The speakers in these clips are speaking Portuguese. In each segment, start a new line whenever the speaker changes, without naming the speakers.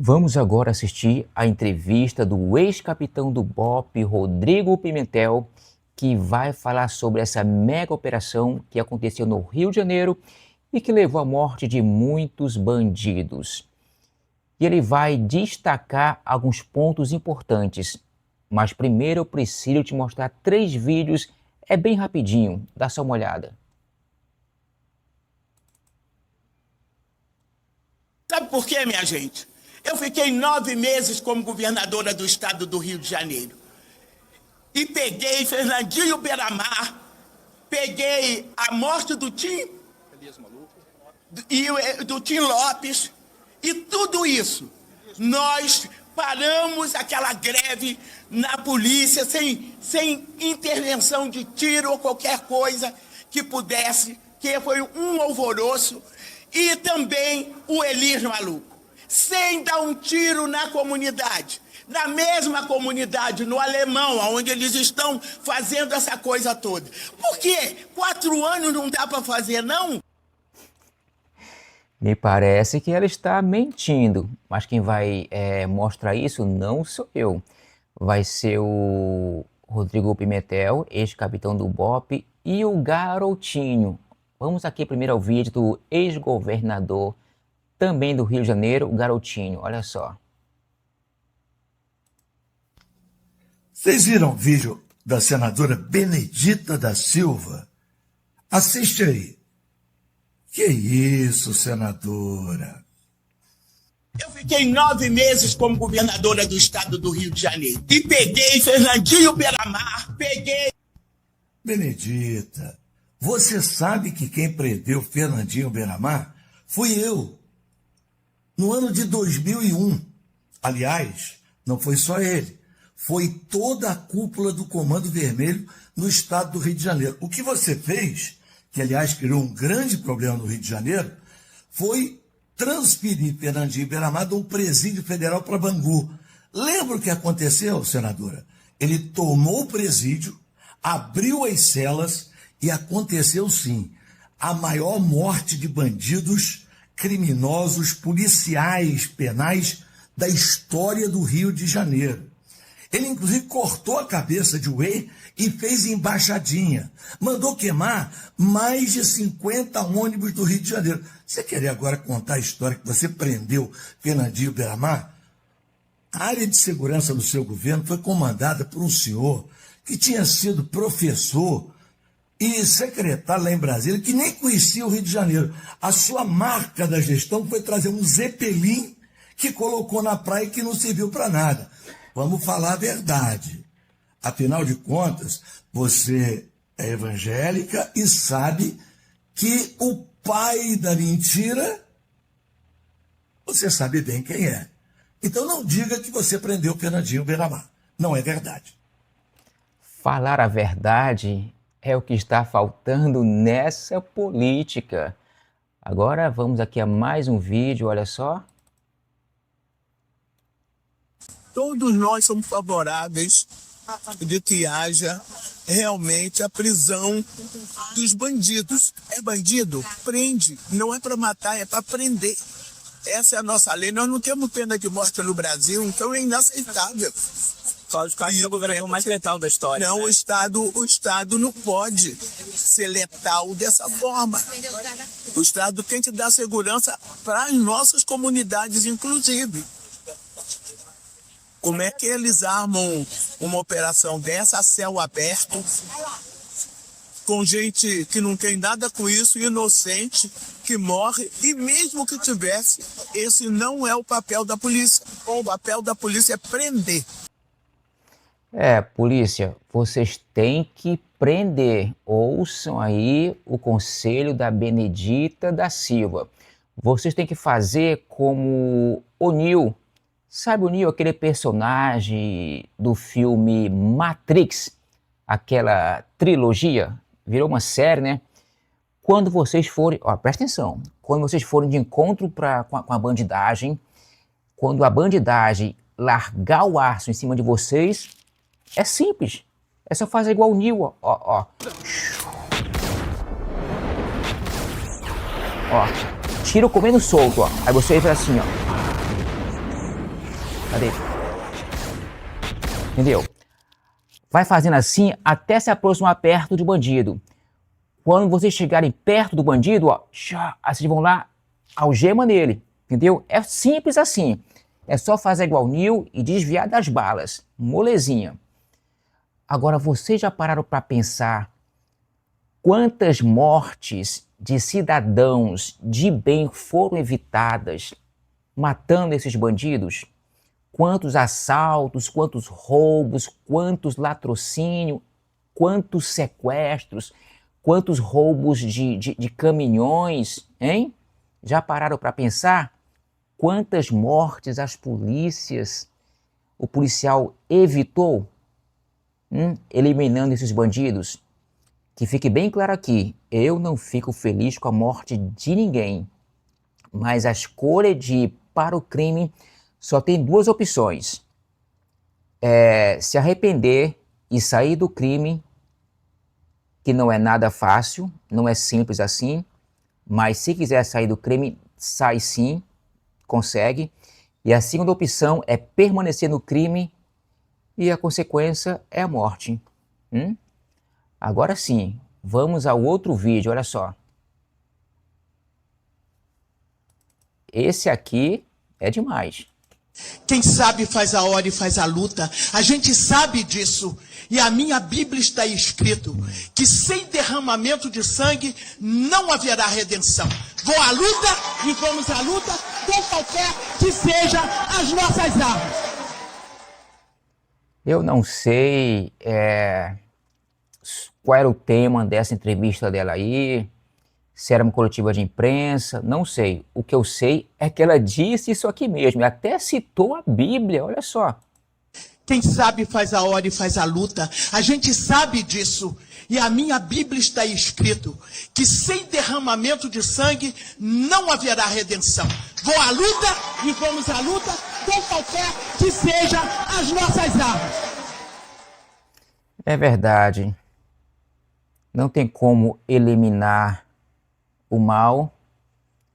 Vamos agora assistir a entrevista do ex-capitão do BOPE, Rodrigo Pimentel, que vai falar sobre essa mega operação que aconteceu no Rio de Janeiro e que levou à morte de muitos bandidos. E ele vai destacar alguns pontos importantes. Mas primeiro eu preciso te mostrar 3 vídeos, é bem rapidinho, dá só uma olhada.
Sabe por quê, minha gente? Eu fiquei 9 meses como governadora do estado do Rio de Janeiro. E peguei Fernandinho Beiramar, peguei a morte do Tim e do Tim Lopes, e tudo isso. Nós paramos aquela greve na polícia sem intervenção de tiro ou qualquer coisa que pudesse, que foi um alvoroço, e também o Elis maluco, sem dar um tiro na comunidade. Na mesma comunidade, no Alemão, onde eles estão fazendo essa coisa toda. Por quê? 4 anos não dá para fazer, não?
Me parece que ela está mentindo, mas quem vai mostrar isso não sou eu. Vai ser o Rodrigo Pimentel, ex-capitão do BOPE, e o Garotinho. Vamos aqui primeiro ao vídeo do ex-governador, também do Rio de Janeiro, o Garotinho. Olha só.
Vocês viram o vídeo da senadora Benedita da Silva? Assiste aí. Que isso, senadora?
Eu fiquei 9 meses como governadora do estado do Rio de Janeiro. E peguei Fernandinho Beiramar,
Benedita, você sabe que quem prendeu Fernandinho Beiramar fui eu. No ano de 2001. Aliás, não foi só ele. Foi toda a cúpula do Comando Vermelho no estado do Rio de Janeiro. O que você fez, que aliás criou um grande problema no Rio de Janeiro, foi transferir Fernandinho Beiramar de um presídio federal para Bangu. Lembra o que aconteceu, senadora? Ele tomou o presídio, abriu as celas e aconteceu sim a maior morte de bandidos, criminosos, policiais, penais da história do Rio de Janeiro. Ele, inclusive, cortou a cabeça de Uê e fez embaixadinha. Mandou queimar mais de 50 ônibus do Rio de Janeiro. Você quer agora contar a história que você prendeu Fernandinho Beiramar? A área de segurança do seu governo foi comandada por um senhor que tinha sido professor e secretário lá em Brasília, que nem conhecia o Rio de Janeiro. A sua marca da gestão foi trazer um Zeppelin que colocou na praia e que não serviu para nada. Vamos falar a verdade. Afinal de contas, você é evangélica e sabe que o pai da mentira, você sabe bem quem é. Então não diga que você prendeu Fernandinho Beiramar. Não é verdade.
Falar a verdade é o que está faltando nessa política. Agora vamos aqui a mais um vídeo, olha só.
Todos nós somos favoráveis de que haja realmente a prisão dos bandidos. É bandido? Prende. Não é para matar, é para prender. Essa é a nossa lei. Nós não temos pena de morte no Brasil, então é inaceitável.
Cláudio Castro é o governo mais letal da história.
Não,
né?
o Estado não pode ser letal dessa forma. O Estado tem que dar segurança para as nossas comunidades, inclusive. Como é que eles armam uma operação dessa a céu aberto, com gente que não tem nada com isso, inocente, que morre, e mesmo que tivesse, esse não é o papel da polícia. O papel da polícia é prender.
Polícia, vocês têm que prender. Ouçam aí o conselho da Benedita da Silva. Vocês têm que fazer como o Neo. Sabe o Neo, aquele personagem do filme Matrix? Aquela trilogia, virou uma série, né? Quando vocês forem, presta atenção, quando vocês forem de encontro com a bandidagem, quando a bandidagem largar o aço em cima de vocês, é simples, é só fazer igual o Neo, ó. Tiro comendo solto, ó. Aí você faz assim, ó. Cadê? Entendeu? Vai fazendo assim até se aproximar perto do bandido. Quando vocês chegarem perto do bandido, ó, aí vocês vão lá, algema nele, entendeu? É simples assim. É só fazer igual o Nil e desviar das balas. Molezinha. Agora, vocês já pararam para pensar quantas mortes de cidadãos de bem foram evitadas matando esses bandidos? Quantos assaltos, quantos roubos, quantos latrocínios, quantos sequestros, quantos roubos de caminhões, hein? Já pararam para pensar quantas mortes o policial evitou, eliminando esses bandidos? Que fique bem claro aqui, eu não fico feliz com a morte de ninguém, mas a escolha de ir para o crime só tem duas opções: se arrepender e sair do crime, que não é nada fácil, não é simples assim, mas se quiser sair do crime, sai sim, consegue. E a segunda opção é permanecer no crime e a consequência é a morte. Agora sim, vamos ao outro vídeo, olha só. Esse aqui é demais.
Quem sabe faz a hora e faz a luta. A gente sabe disso. E a minha Bíblia está escrito que sem derramamento de sangue não haverá redenção. Vou à luta e vamos à luta com qualquer que seja as nossas armas.
Eu não sei qual era o tema dessa entrevista dela aí, se era uma coletiva de imprensa, não sei. O que eu sei é que ela disse isso aqui mesmo, e até citou a Bíblia, olha só.
Quem sabe faz a hora e faz a luta. A gente sabe disso. E a minha Bíblia está escrito que sem derramamento de sangue não haverá redenção. Vou à luta e vamos à luta com qualquer que seja as nossas armas.
É verdade. Não tem como eliminar o mal,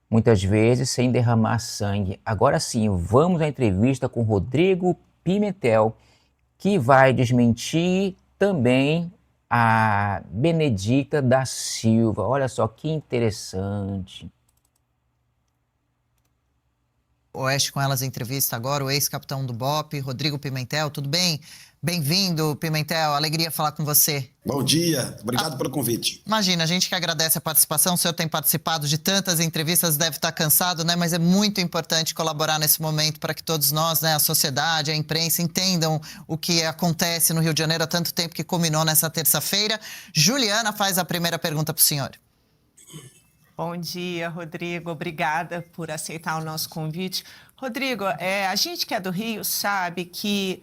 muitas vezes, sem derramar sangue. Agora sim, vamos à entrevista com Rodrigo Pimentel, que vai desmentir também a Benedita da Silva. Olha só que interessante.
Oeste com elas entrevista agora o ex-capitão do BOPE, Rodrigo Pimentel. Tudo bem? Bem-vindo, Pimentel. Alegria falar com você.
Bom dia. Obrigado pelo convite.
Imagina, a gente que agradece a participação. O senhor tem participado de tantas entrevistas, deve estar cansado, né? Mas é muito importante colaborar nesse momento para que todos nós, né, a sociedade, a imprensa, entendam o que acontece no Rio de Janeiro há tanto tempo que culminou nessa terça-feira. Juliana faz a primeira pergunta para o senhor.
Bom dia, Rodrigo. Obrigada por aceitar o nosso convite. Rodrigo, a gente que é do Rio sabe que,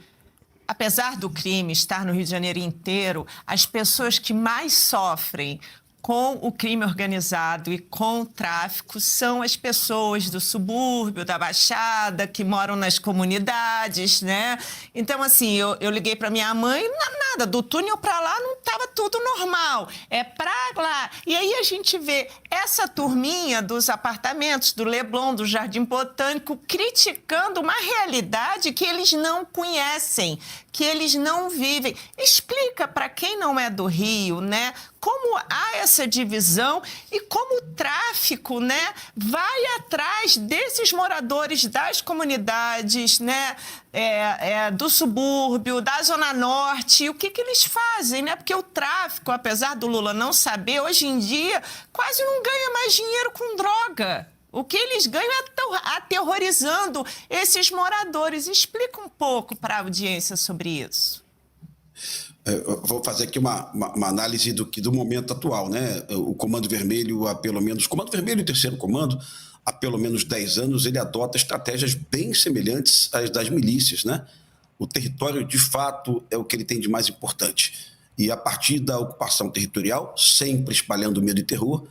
apesar do crime estar no Rio de Janeiro inteiro, as pessoas que mais sofrem com o crime organizado e com o tráfico são as pessoas do subúrbio, da Baixada, que moram nas comunidades, né? Então, assim, eu liguei para minha mãe, nada, do túnel para lá não estava tudo normal, é para lá. E aí a gente vê essa turminha dos apartamentos, do Leblon, do Jardim Botânico, criticando uma realidade que eles não conhecem, que eles não vivem. Explica para quem não é do Rio, né, como há essa divisão e como o tráfico, né, vai atrás desses moradores das comunidades, né, do subúrbio, da Zona Norte, e o que eles fazem, né? Porque o tráfico, apesar do Lula não saber, hoje em dia quase não ganha mais dinheiro com droga. O que eles ganham é aterrorizando esses moradores. Explica um pouco para a audiência sobre isso.
Eu vou fazer aqui uma análise do momento atual, né? O Comando Vermelho, o Comando Vermelho e o Terceiro Comando, há pelo menos 10 anos, ele adota estratégias bem semelhantes às das milícias, né? O território, de fato, é o que ele tem de mais importante. E a partir da ocupação territorial, sempre espalhando medo e terror,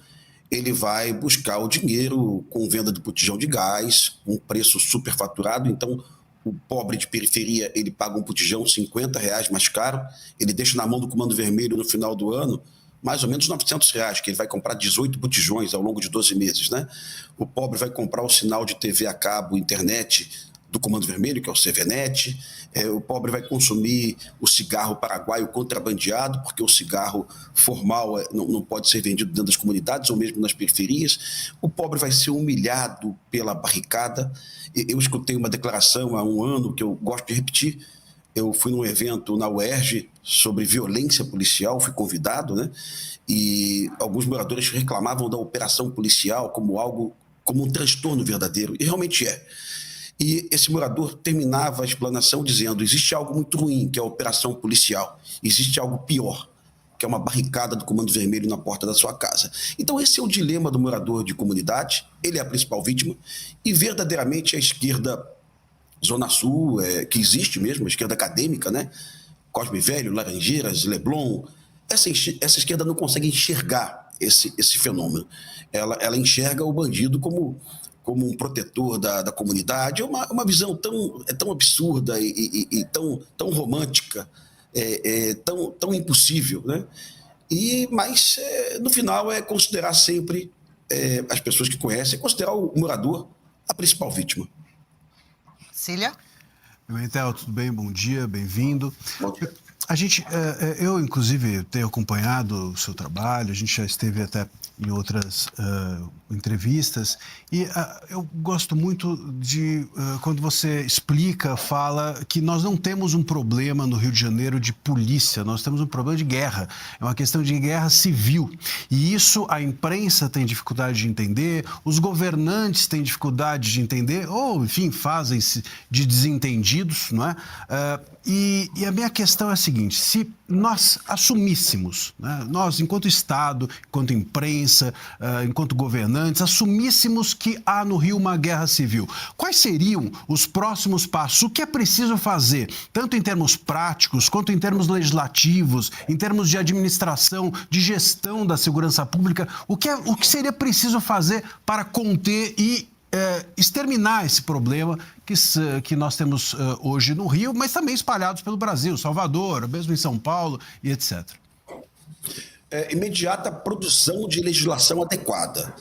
ele vai buscar o dinheiro com venda de botijão de gás, um preço superfaturado. Então, o pobre de periferia, ele paga um botijão R$50 mais caro, ele deixa na mão do Comando Vermelho no final do ano mais ou menos R$900, que ele vai comprar 18 botijões ao longo de 12 meses, né? O pobre vai comprar o sinal de TV a cabo, internet, do Comando Vermelho, que é o CVNet. O pobre vai consumir o cigarro paraguaio contrabandeado, porque o cigarro formal não pode ser vendido dentro das comunidades ou mesmo nas periferias. O pobre vai ser humilhado pela barricada. Eu escutei uma declaração há um ano que eu gosto de repetir. Eu fui num evento na UERJ sobre violência policial, fui convidado, né? E alguns moradores reclamavam da operação policial como um transtorno verdadeiro, e realmente é. E esse morador terminava a explanação dizendo: existe algo muito ruim, que é a operação policial. Existe algo pior, que é uma barricada do Comando Vermelho na porta da sua casa. Então esse é o dilema do morador de comunidade, ele é a principal vítima, e verdadeiramente a esquerda Zona Sul, que existe mesmo, a esquerda acadêmica, né? Cosme Velho, Laranjeiras, Leblon, essa esquerda não consegue enxergar esse fenômeno. Ela enxerga o bandido como um protetor da comunidade. É uma visão tão absurda e tão romântica, tão impossível, né? Mas, no final, é considerar sempre, as pessoas que conhecem, considerar o morador a principal vítima.
Cília?
Pimentel, tudo bem? Bom dia, bem-vindo.
Bom dia.
Eu, inclusive, tenho acompanhado o seu trabalho, a gente já esteve até em outras entrevistas, e eu gosto muito de quando você explica, fala que nós não temos um problema no Rio de Janeiro de polícia, nós temos um problema de guerra, é uma questão de guerra civil, e isso a imprensa tem dificuldade de entender, os governantes têm dificuldade de entender, ou, enfim, fazem-se de desentendidos, não é? E a minha questão é a seguinte: se nós assumíssemos, né, nós, enquanto Estado, enquanto imprensa, enquanto governantes, assumíssemos que há no Rio uma guerra civil, quais seriam os próximos passos? O que é preciso fazer, tanto em termos práticos, quanto em termos legislativos, em termos de administração, de gestão da segurança pública? O que seria preciso fazer para conter e exterminar esse problema que nós temos hoje no Rio, mas também espalhados pelo Brasil, Salvador, mesmo em São Paulo e etc.
Imediata produção de legislação adequada.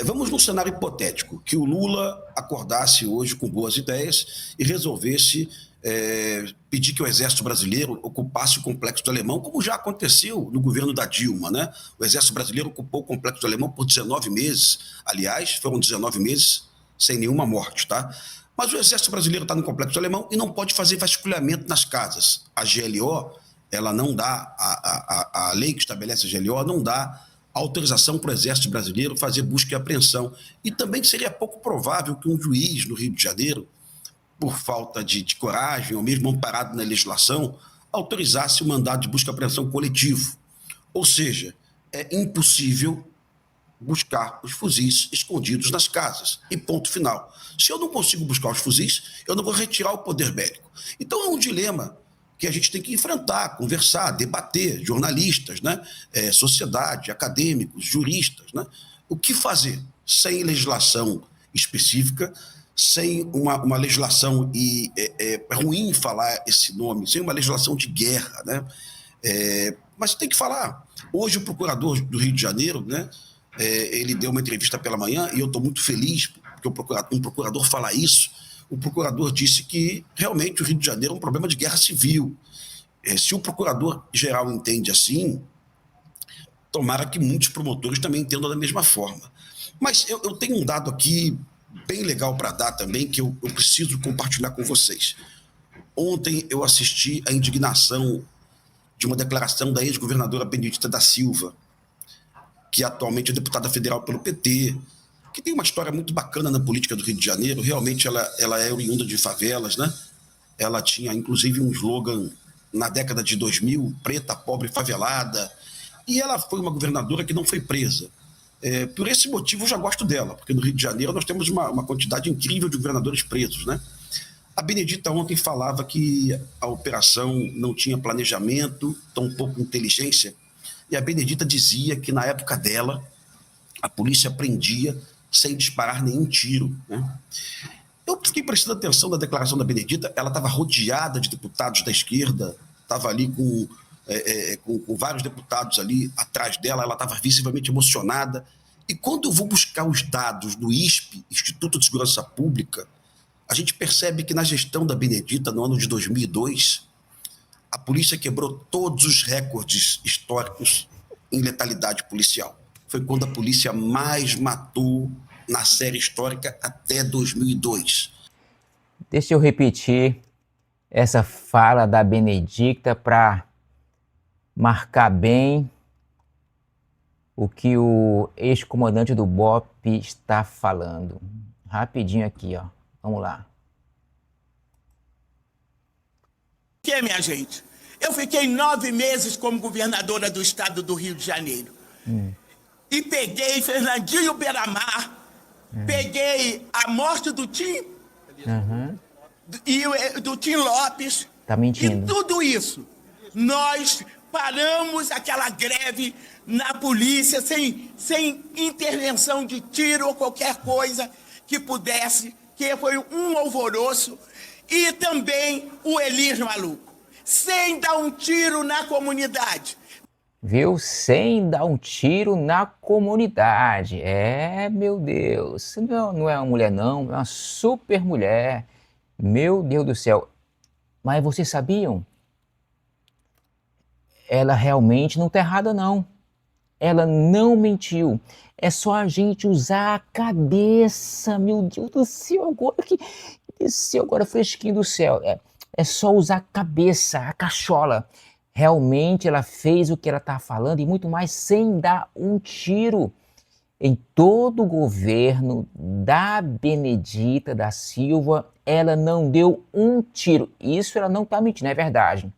Vamos num cenário hipotético, que o Lula acordasse hoje com boas ideias e resolvesse pedir que o Exército Brasileiro ocupasse o Complexo do Alemão, como já aconteceu no governo da Dilma, né? O Exército Brasileiro ocupou o Complexo do Alemão por 19 meses, aliás, foram 19 meses sem nenhuma morte, tá? Mas o Exército Brasileiro está no Complexo Alemão e não pode fazer vasculhamento nas casas. A GLO, ela não dá, a lei que estabelece a GLO não dá autorização para o Exército Brasileiro fazer busca e apreensão. E também seria pouco provável que um juiz no Rio de Janeiro, por falta de coragem, ou mesmo amparado na legislação, autorizasse o mandado de busca e apreensão coletivo. Ou seja, é impossível buscar os fuzis escondidos nas casas. E ponto final. Se eu não consigo buscar os fuzis, eu não vou retirar o poder bélico. Então é um dilema que a gente tem que enfrentar, conversar, debater, jornalistas, né? Sociedade, acadêmicos, juristas, né? O que fazer sem legislação específica, sem uma legislação, e é ruim falar esse nome, sem uma legislação de guerra, né? Mas tem que falar. Hoje o procurador do Rio de Janeiro, né? Ele deu uma entrevista pela manhã e eu estou muito feliz porque um procurador fala isso. O procurador disse que realmente o Rio de Janeiro é um problema de guerra civil. Se o procurador-geral entende assim, tomara que muitos promotores também entendam da mesma forma. Mas eu tenho um dado aqui bem legal para dar também, que eu preciso compartilhar com vocês. Ontem eu assisti à indignação de uma declaração da ex-governadora Benedita da Silva, que atualmente é deputada federal pelo PT, que tem uma história muito bacana na política do Rio de Janeiro. Realmente ela é oriunda de favelas, né? Ela tinha, inclusive, um slogan na década de 2000, preta, pobre, favelada, e ela foi uma governadora que não foi presa. Por esse motivo eu já gosto dela, porque no Rio de Janeiro nós temos uma quantidade incrível de governadores presos, né? A Benedita ontem falava que a operação não tinha planejamento, tampouco inteligência, e a Benedita dizia que, na época dela, a polícia prendia sem disparar nenhum tiro, né? Eu fiquei prestando atenção na declaração da Benedita. Ela estava rodeada de deputados da esquerda, estava ali com vários deputados ali atrás dela, ela estava visivelmente emocionada. E quando eu vou buscar os dados do ISP, Instituto de Segurança Pública, a gente percebe que na gestão da Benedita, no ano de 2002, a polícia quebrou todos os recordes históricos em letalidade policial. Foi quando a polícia mais matou na série histórica até 2002.
Deixa eu repetir essa fala da Benedicta para marcar bem o que o ex-comandante do BOP está falando. Rapidinho aqui, ó. Vamos lá.
Que, minha gente? Eu fiquei 9 meses como governadora do estado do Rio de Janeiro. E peguei Fernandinho Beiramar, peguei a morte do Tim e do Tim Lopes.
Tá mentindo.
E tudo isso, nós paramos aquela greve na polícia sem intervenção de tiro ou qualquer coisa que pudesse, que foi um alvoroço. E também o Elis maluco, sem dar um tiro na comunidade.
Viu? Sem dar um tiro na comunidade. É, meu Deus. Não é uma mulher, não. É uma super mulher. Meu Deus do céu. Mas vocês sabiam? Ela realmente não está errada, não. Ela não mentiu. É só a gente usar a cabeça. Meu Deus do céu, agora que desceu agora fresquinho do céu. É só usar a cabeça, a cachola. Realmente ela fez o que ela está falando e muito mais sem dar um tiro. Em todo o governo da Benedita da Silva, ela não deu um tiro. Isso ela não está mentindo, é verdade.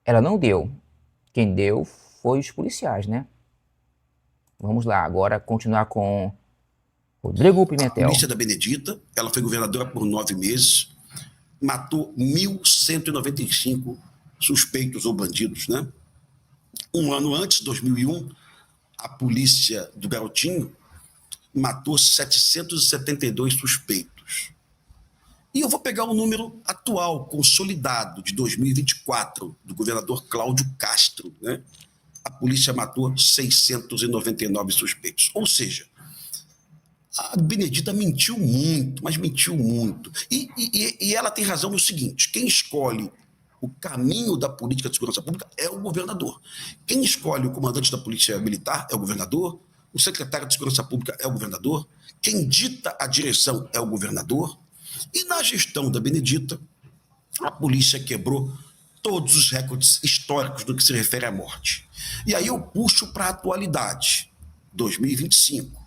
Ela não deu. Quem deu foi os policiais, né? Vamos lá, agora continuar com Rodrigo Pimentel.
A polícia da Benedita, ela foi governadora por 9 meses, matou 1.195 suspeitos ou bandidos, né? Um ano antes, 2001, a polícia do Garotinho matou 772 suspeitos. E eu vou pegar o número atual, consolidado, de 2024, do governador Cláudio Castro, né? A polícia matou 699 suspeitos. Ou seja, a Benedita mentiu muito, mas mentiu muito. E ela tem razão no seguinte: quem escolhe o caminho da política de segurança pública é o governador. Quem escolhe o comandante da polícia militar é o governador, o secretário de segurança pública é o governador, quem dita a direção é o governador. E na gestão da Benedita, a polícia quebrou todos os recordes históricos no que se refere à morte. E aí eu puxo para a atualidade, 2025.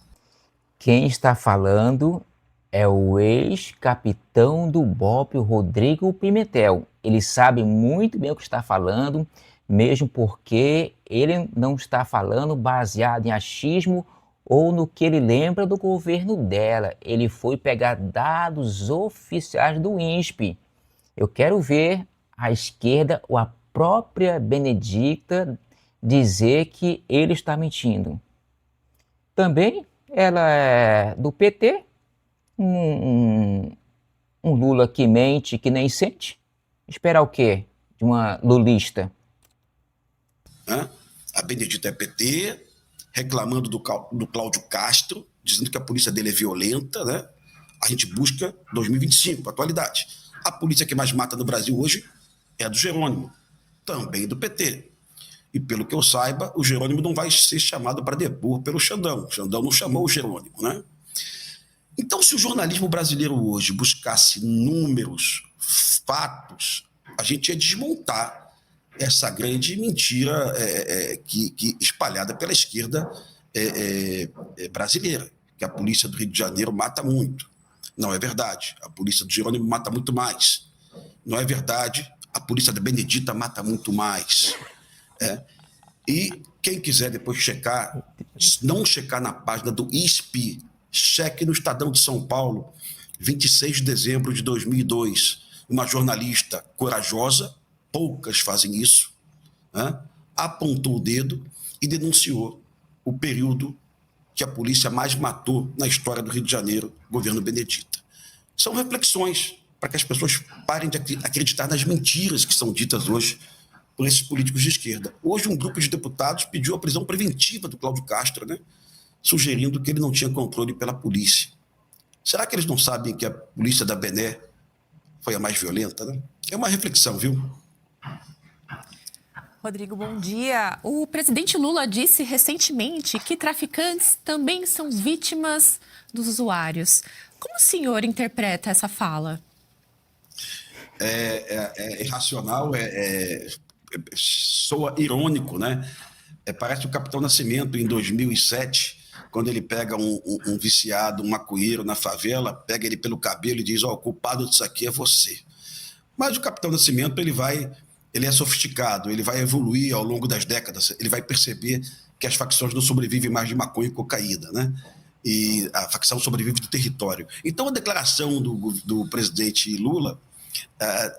Quem está falando é o ex-capitão do BOP, o Rodrigo Pimentel. Ele sabe muito bem o que está falando, mesmo porque ele não está falando baseado em achismo ou no que ele lembra do governo dela. Ele foi pegar dados oficiais do INSP. Eu quero ver a esquerda ou a própria Benedita dizer que ele está mentindo. Também ela é do PT, um Lula que mente, que nem sente. Esperar o quê de uma lulista?
A Benedita é PT, reclamando do Cláudio Castro, dizendo que a polícia dele é violenta, né? A gente busca 2025, atualidade. A polícia que mais mata no Brasil hoje é a do Jerônimo, também do PT. E pelo que eu saiba, o Jerônimo não vai ser chamado para depor pelo Xandão. O Xandão não chamou o Jerônimo, né? Então, se o jornalismo brasileiro hoje buscasse números, fatos, a gente ia desmontar essa grande mentira que espalhada pela esquerda brasileira, que a polícia do Rio de Janeiro mata muito. Não é verdade. A polícia do Jerônimo mata muito mais. Não é verdade. A polícia da Benedita mata muito mais. E quem quiser depois checar, não checar na página do ISP, cheque no Estadão de São Paulo, 26 de dezembro de 2002. Uma jornalista corajosa, poucas fazem isso, apontou o dedo e denunciou o período que a polícia mais matou na história do Rio de Janeiro, governo Benedita. São reflexões para que as pessoas parem de acreditar nas mentiras que são ditas hoje por esses políticos de esquerda. Hoje, um grupo de deputados pediu a prisão preventiva do Cláudio Castro, né? Sugerindo que ele não tinha controle pela polícia. Será que eles não sabem que a polícia da Bené foi a mais violenta, né? É uma reflexão, viu?
Rodrigo, bom dia. O presidente Lula disse recentemente que traficantes também são vítimas dos usuários. Como o senhor interpreta essa fala?
É irracional, soa irônico, né? Parece o Capitão Nascimento, em 2007, quando ele pega um viciado, um maconheiro na favela, pega ele pelo cabelo e diz, o culpado disso aqui é você. Mas o Capitão Nascimento, ele é sofisticado, ele vai evoluir ao longo das décadas, ele vai perceber que as facções não sobrevivem mais de maconha e cocaína, né? E a facção sobrevive do território. Então, a declaração do presidente Lula,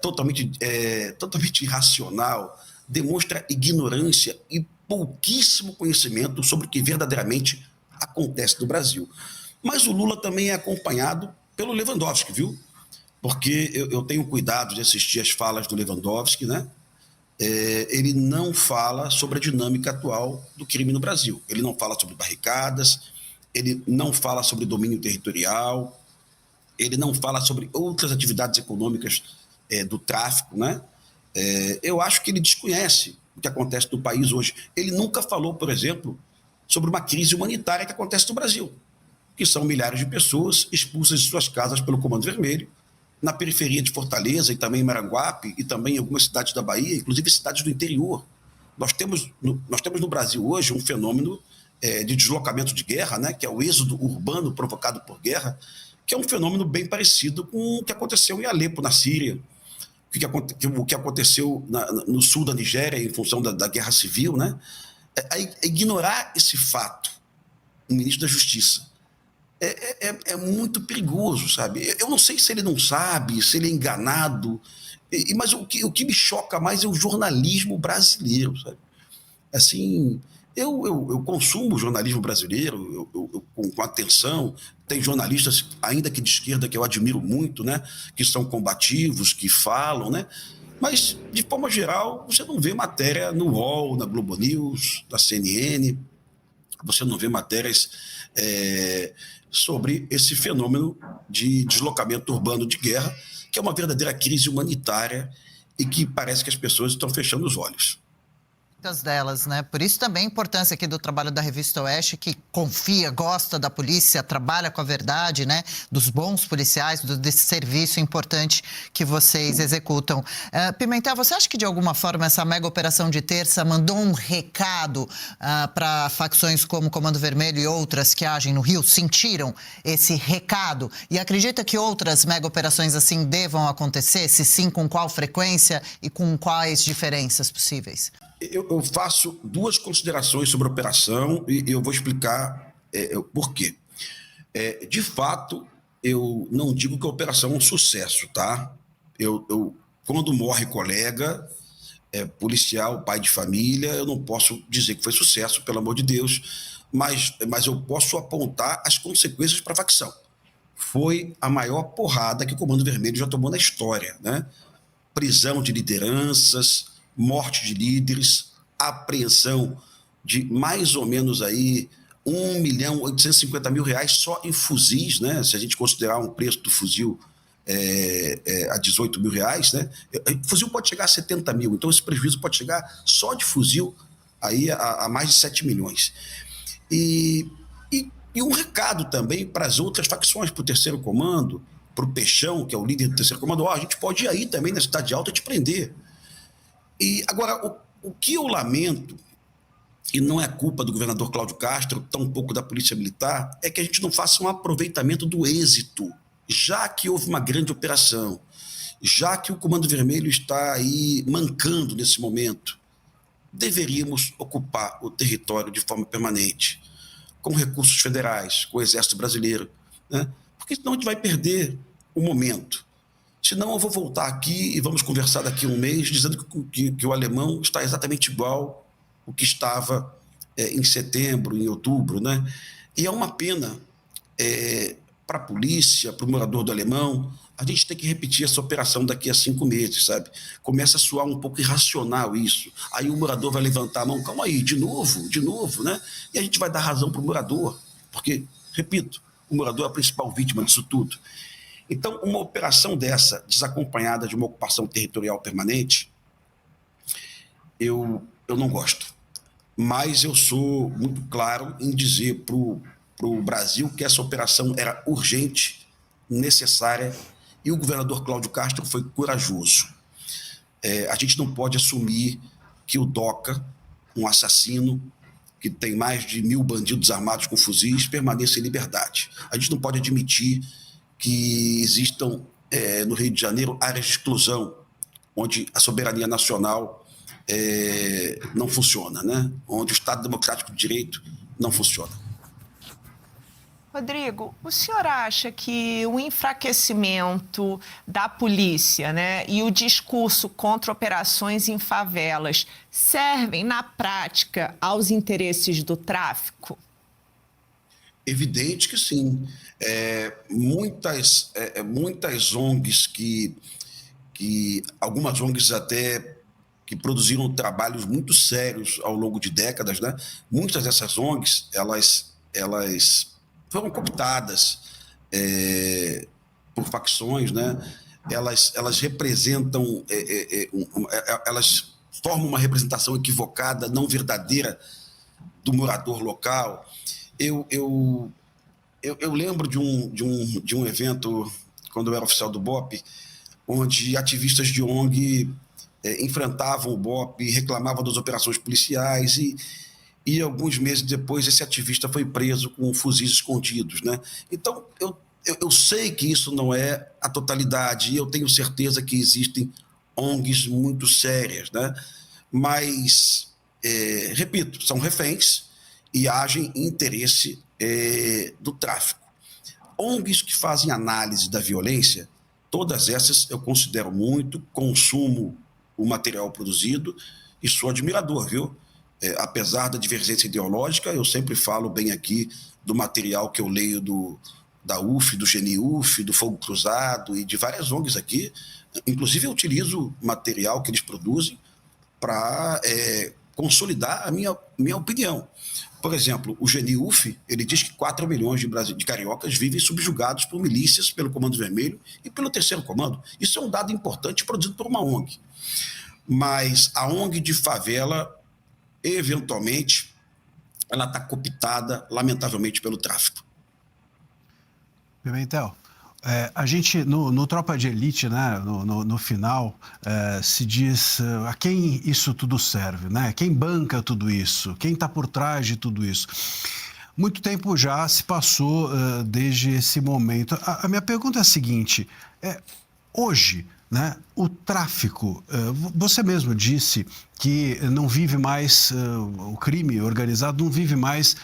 totalmente irracional, demonstra ignorância e pouquíssimo conhecimento sobre o que verdadeiramente acontece no Brasil. Mas o Lula também é acompanhado pelo Lewandowski, viu? Porque eu tenho cuidado de assistir as falas do Lewandowski, né? Ele não fala sobre a dinâmica atual do crime no Brasil. Ele não fala sobre barricadas, ele não fala sobre domínio territorial, ele não fala sobre outras atividades econômicas do tráfico, né? Eu acho que ele desconhece o que acontece no país hoje. Ele nunca falou, por exemplo, sobre uma crise humanitária que acontece no Brasil, que são milhares de pessoas expulsas de suas casas pelo Comando Vermelho, na periferia de Fortaleza e também em Maranguape e também em algumas cidades da Bahia, inclusive cidades do interior. Nós temos no Brasil hoje um fenômeno de deslocamento de guerra, né, que é o êxodo urbano provocado por guerra, que é um fenômeno bem parecido com o que aconteceu em Alepo, na Síria, o que aconteceu no sul da Nigéria em função da guerra civil, né? Ignorar esse fato, o ministro da Justiça, é muito perigoso, sabe? Eu não sei se ele não sabe, se ele é enganado, mas o que me choca mais é o jornalismo brasileiro, sabe? Assim, eu consumo o jornalismo brasileiro com atenção. Tem jornalistas, ainda que de esquerda, que eu admiro muito, né? Que são combativos, que falam, né? Mas, de forma geral, você não vê matéria no UOL, na Globo News, na CNN, você não vê matérias sobre esse fenômeno de deslocamento urbano de guerra, que é uma verdadeira crise humanitária e que parece que as pessoas estão fechando os olhos.
Muitas delas, né? Por isso também a importância aqui do trabalho da Revista Oeste, que confia, gosta da polícia, trabalha com a verdade, né? Dos bons policiais, desse serviço importante que vocês executam. Pimentel, você acha que de alguma forma essa mega operação de terça mandou um recado para facções como Comando Vermelho e outras que agem no Rio? Sentiram esse recado? E acredita que outras mega operações assim devam acontecer? Se sim, com qual frequência e com quais diferenças possíveis?
Eu faço duas considerações sobre a operação e eu vou explicar por quê. De fato, eu não digo que a operação é um sucesso, tá? Quando morre colega, policial, pai de família, eu não posso dizer que foi sucesso, pelo amor de Deus, mas eu posso apontar as consequências para a facção. Foi a maior porrada que o Comando Vermelho já tomou na história, né? Prisão de lideranças, morte de líderes, apreensão de mais ou menos aí R$1.850.000 só em fuzis, né? Se a gente considerar um preço do fuzil a R$18.000, né? O fuzil pode chegar a 70 mil, então esse prejuízo pode chegar só de fuzil aí a mais de 7 milhões. E um recado também para as outras facções, para o terceiro comando, para o Peixão, que é o líder do terceiro comando, a gente pode ir aí também na Cidade Alta te prender. E agora, o que eu lamento, e não é culpa do governador Cláudio Castro, tampouco da Polícia Militar, é que a gente não faça um aproveitamento do êxito, já que houve uma grande operação, já que o Comando Vermelho está aí mancando nesse momento, deveríamos ocupar o território de forma permanente, com recursos federais, com o Exército Brasileiro, né? Porque senão a gente vai perder o momento. Senão eu vou voltar aqui e vamos conversar daqui a um mês dizendo que o alemão está exatamente igual ao que estava em setembro, em outubro, né? E é uma pena para a polícia, para o morador do Alemão. A gente tem que repetir essa operação daqui a 5 meses, sabe? Começa a soar um pouco irracional isso. Aí o morador vai levantar a mão, calma aí, de novo, né? E a gente vai dar razão para o morador, porque, repito, o morador é a principal vítima disso tudo. Então, uma operação dessa, desacompanhada de uma ocupação territorial permanente, eu não gosto. Mas eu sou muito claro em dizer para o Brasil que essa operação era urgente, necessária, e o governador Cláudio Castro foi corajoso. A gente não pode assumir que o DOCA, um assassino que tem mais de 1.000 bandidos armados com fuzis, permaneça em liberdade. A gente não pode admitir que existam no Rio de Janeiro áreas de exclusão, onde a soberania nacional não funciona, né? Onde o Estado Democrático de Direito não funciona.
Rodrigo, o senhor acha que o enfraquecimento da polícia, né, e o discurso contra operações em favelas servem, na prática, aos interesses do tráfico?
Evidente que sim. Muitas ONGs algumas ONGs até que produziram trabalhos muito sérios ao longo de décadas, né? Muitas dessas ONGs, elas foram cooptadas por facções, né? Elas representam, elas formam uma representação equivocada, não verdadeira do morador local. Eu lembro de um evento, quando eu era oficial do BOPE, onde ativistas de ONG enfrentavam o BOPE, reclamavam das operações policiais e alguns meses depois esse ativista foi preso com fuzis escondidos, né? Então, eu sei que isso não é a totalidade e eu tenho certeza que existem ONGs muito sérias, né? Mas, repito, são reféns e agem em interesse do tráfico. ONGs que fazem análise da violência, todas essas eu considero muito, consumo o material produzido e sou admirador, viu? Apesar da divergência ideológica, eu sempre falo bem aqui do material que eu leio da UF, do GNUF, do Fogo Cruzado e de várias ONGs aqui. Inclusive, eu utilizo material que eles produzem para consolidar a minha opinião. Por exemplo, o GNUF, ele diz que 4 milhões de cariocas vivem subjugados por milícias, pelo Comando Vermelho e pelo Terceiro Comando. Isso é um dado importante produzido por uma ONG. Mas a ONG de favela, eventualmente, ela está cooptada, lamentavelmente, pelo tráfico.
Pimentel, a gente, no Tropa de Elite, né, no final, se diz a quem isso tudo serve, né? Quem banca tudo isso? Quem está por trás de tudo isso? Muito tempo já se passou desde esse momento. A minha pergunta é a seguinte, hoje, né, o tráfico, você mesmo disse que não vive mais, o crime organizado não vive mais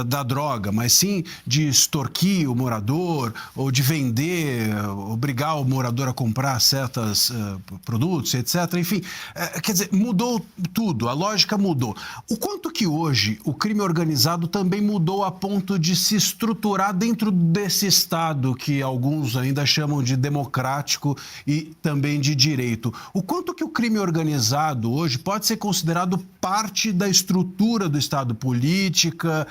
da droga, mas sim de extorquir o morador ou de vender, obrigar o morador a comprar certos produtos, etc. Enfim, quer dizer, mudou tudo, a lógica mudou. O quanto que hoje o crime organizado também mudou a ponto de se estruturar dentro desse Estado que alguns ainda chamam de democrático e também de direito. O quanto que o crime organizado hoje pode ser considerado parte da estrutura do Estado, política,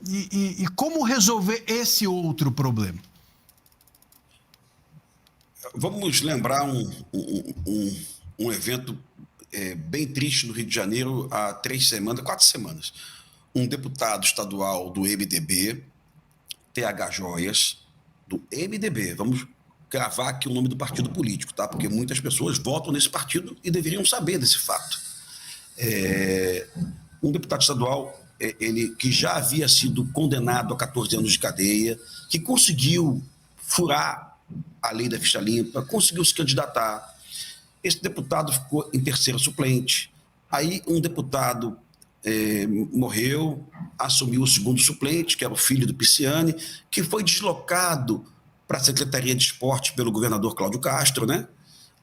e como resolver esse outro problema?
Vamos lembrar um evento bem triste no Rio de Janeiro há 4 semanas. Um deputado estadual do MDB, TH Joias, do MDB, vamos gravar aqui o nome do partido político, tá? Porque muitas pessoas votam nesse partido e deveriam saber desse fato. Um deputado estadual, ele que já havia sido condenado a 14 anos de cadeia, que conseguiu furar a lei da ficha limpa, conseguiu se candidatar. Esse deputado ficou em terceiro suplente. Aí um deputado morreu, assumiu o segundo suplente, que era o filho do Pisciani, que foi deslocado para a Secretaria de Esporte pelo governador Cláudio Castro, né?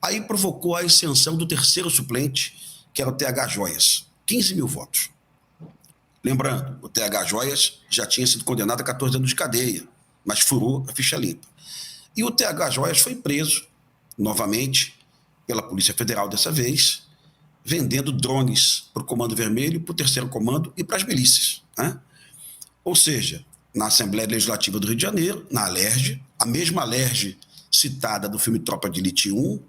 Aí provocou a ascensão do terceiro suplente, que era o TH Joias, 15 mil votos. Lembrando, o TH Joias já tinha sido condenado a 14 anos de cadeia, mas furou a ficha limpa. E o TH Joias foi preso, novamente, pela Polícia Federal dessa vez, vendendo drones para o Comando Vermelho, para o Terceiro Comando e para as milícias, né? Ou seja, na Assembleia Legislativa do Rio de Janeiro, na Alerj, a mesma Alerj citada do filme Tropa de Elite 1,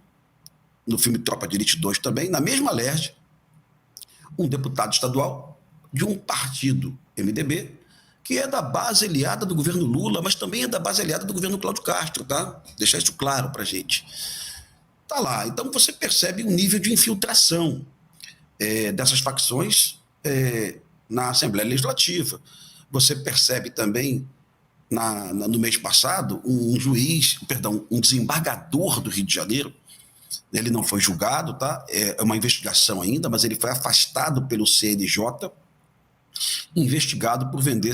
no filme Tropa de Elite 2 também, na mesma Alerj, um deputado estadual de um partido, MDB, que é da base aliada do governo Lula, mas também é da base aliada do governo Cláudio Castro, tá? Deixar isso claro para a gente. Tá lá. Então você percebe um nível de infiltração dessas facções na Assembleia Legislativa. Você percebe também, no mês passado, um desembargador do Rio de Janeiro, ele não foi julgado, tá? É uma investigação ainda, mas ele foi afastado pelo CNJ, investigado por vender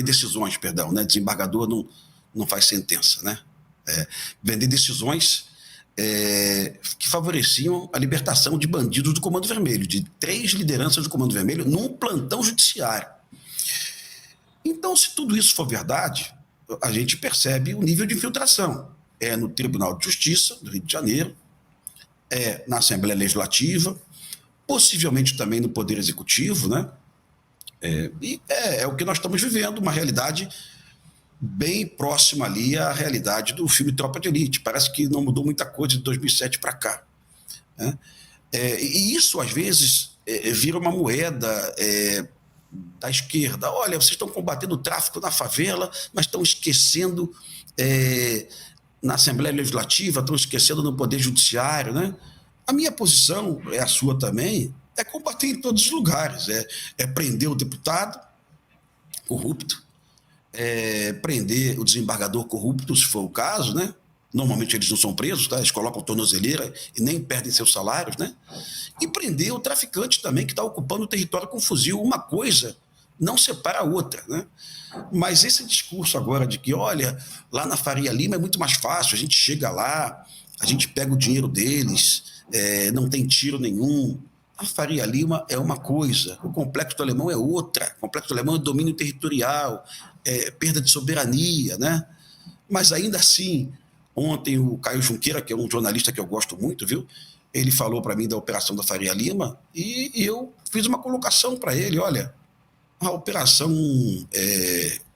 decisões, né? Desembargador não faz sentença, né? Vender decisões que favoreciam a libertação de bandidos do Comando Vermelho, de 3 lideranças do Comando Vermelho, num plantão judiciário. Então, se tudo isso for verdade, a gente percebe o nível de infiltração. É no Tribunal de Justiça do Rio de Janeiro, é na Assembleia Legislativa, possivelmente também no Poder Executivo, né? E é o que nós estamos vivendo, uma realidade bem próxima ali à realidade do filme Tropa de Elite. Parece que não mudou muita coisa de 2007 para cá, né? E isso, às vezes, vira uma moeda da esquerda. Olha, vocês estão combatendo o tráfico na favela, mas estão esquecendo na Assembleia Legislativa, estão esquecendo no Poder Judiciário, né? A minha posição, é a sua também, é combater em todos os lugares. É prender o deputado corrupto, prender o desembargador corrupto, se for o caso, né? Normalmente eles não são presos, tá? Eles colocam tornozeleira e nem perdem seus salários, né? E prender o traficante também, que está ocupando o território com fuzil. Uma coisa não separa a outra, né? Mas esse discurso agora de que, olha, lá na Faria Lima é muito mais fácil, a gente chega lá, a gente pega o dinheiro deles, não tem tiro nenhum. A Faria Lima é uma coisa, o Complexo do Alemão é outra. O Complexo do Alemão é domínio territorial, perda de soberania, né? Mas ainda assim, ontem o Caio Junqueira, que é um jornalista que eu gosto muito, viu? Ele falou para mim da operação da Faria Lima e eu fiz uma colocação para ele, olha, a operação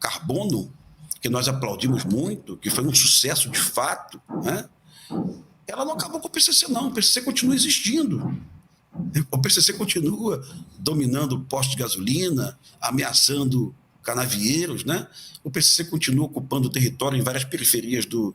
Carbono, que nós aplaudimos muito, que foi um sucesso de fato, né? Ela não acabou com o PCC, não. O PCC continua existindo. O PCC continua dominando o posto de gasolina, ameaçando canavieiros, né? O PCC continua ocupando território em várias periferias do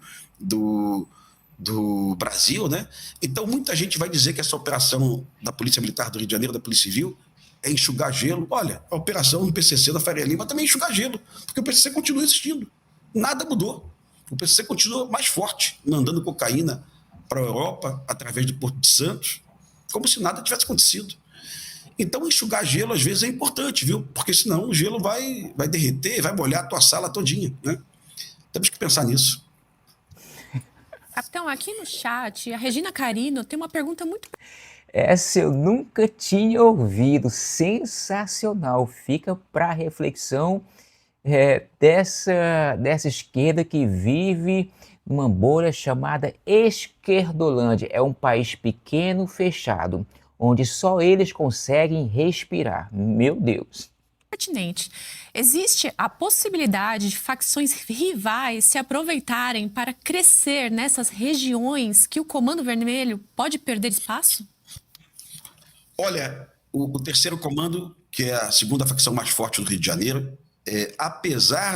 Brasil, né? Então, muita gente vai dizer que essa operação da Polícia Militar do Rio de Janeiro, da Polícia Civil, é enxugar gelo. Olha, a operação do PCC da Faria Lima também é enxugar gelo, porque o PCC continua existindo. Nada mudou. O PCC continua mais forte, mandando cocaína para a Europa, através do Porto de Santos, como se nada tivesse acontecido. Então, enxugar gelo, às vezes, é importante, viu? Porque senão o gelo vai derreter, vai molhar a tua sala todinha, né? Temos que pensar nisso.
Capitão, aqui no chat, a Regina Carino tem uma pergunta muito...
Essa eu nunca tinha ouvido, sensacional. Fica para reflexão dessa esquerda que vive numa bolha chamada Esquerdolândia. É um país pequeno, fechado, onde só eles conseguem respirar. Meu Deus.
Pertinente. Existe a possibilidade de facções rivais se aproveitarem para crescer nessas regiões que o Comando Vermelho pode perder espaço?
Olha, o terceiro comando, que é a segunda facção mais forte do Rio de Janeiro, apesar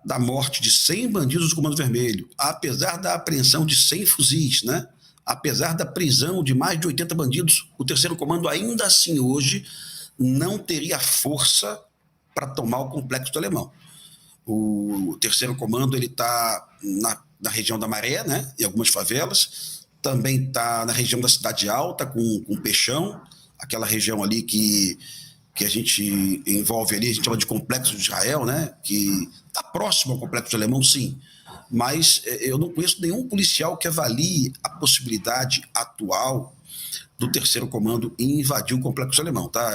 da morte de 100 bandidos do Comando Vermelho, apesar da apreensão de 100 fuzis, né? Apesar da prisão de mais de 80 bandidos, o terceiro comando ainda assim hoje não teria força para tomar o Complexo do Alemão. O terceiro comando está na região da Maré, né? Em algumas favelas, também está na região da Cidade Alta, com Peixão, aquela região ali que a gente envolve ali, a gente chama de Complexo de Israel, né? Que está próximo ao Complexo do Alemão, sim. Mas eu não conheço nenhum policial que avalie a possibilidade atual do terceiro comando em invadir o Complexo Alemão, tá?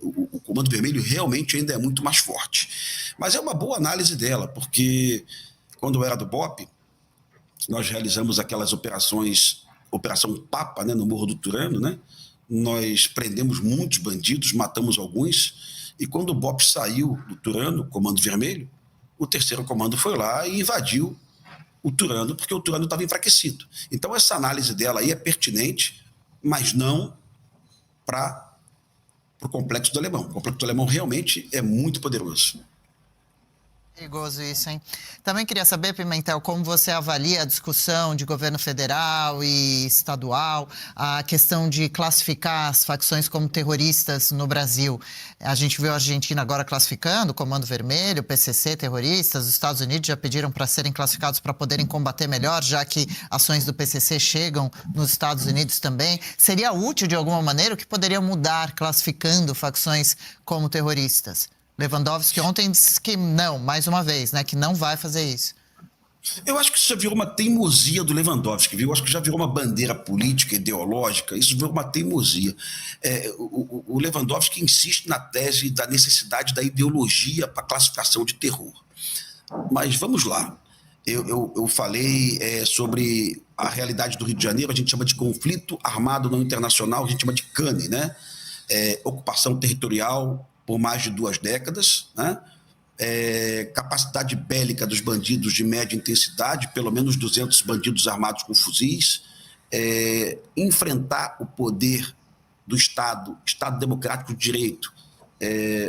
O Comando Vermelho realmente ainda é muito mais forte. Mas é uma boa análise dela, porque quando eu era do BOPE, nós realizamos aquelas operações, Operação Papa, né, no Morro do Turano, né? Nós prendemos muitos bandidos, matamos alguns, e quando o BOPE saiu do Turano, Comando Vermelho, o terceiro comando foi lá e invadiu o Turano, porque o Turano estava enfraquecido. Então, essa análise dela aí é pertinente, mas não para o Complexo do Alemão. O Complexo do Alemão realmente é muito poderoso.
Perigoso isso, hein? Também queria saber, Pimentel, como você avalia a discussão de governo federal e estadual, a questão de classificar as facções como terroristas no Brasil. A gente viu a Argentina agora classificando, o Comando Vermelho, o PCC, terroristas. Os Estados Unidos já pediram para serem classificados para poderem combater melhor, já que ações do PCC chegam nos Estados Unidos também. Seria útil, de alguma maneira, o que poderia mudar classificando facções como terroristas? Lewandowski ontem disse que não, mais uma vez, né, que não vai fazer isso.
Eu acho que isso já virou uma teimosia do Lewandowski, viu? Eu acho que já virou uma bandeira política, ideológica, isso virou uma teimosia. O Lewandowski insiste na tese da necessidade da ideologia para a classificação de terror. Mas vamos lá. Eu falei sobre a realidade do Rio de Janeiro, a gente chama de conflito armado não internacional, a gente chama de CANE, né? Ocupação territorial por mais de 2 décadas, né? Capacidade bélica dos bandidos de média intensidade, pelo menos 200 bandidos armados com fuzis, enfrentar o poder do Estado democrático de direito,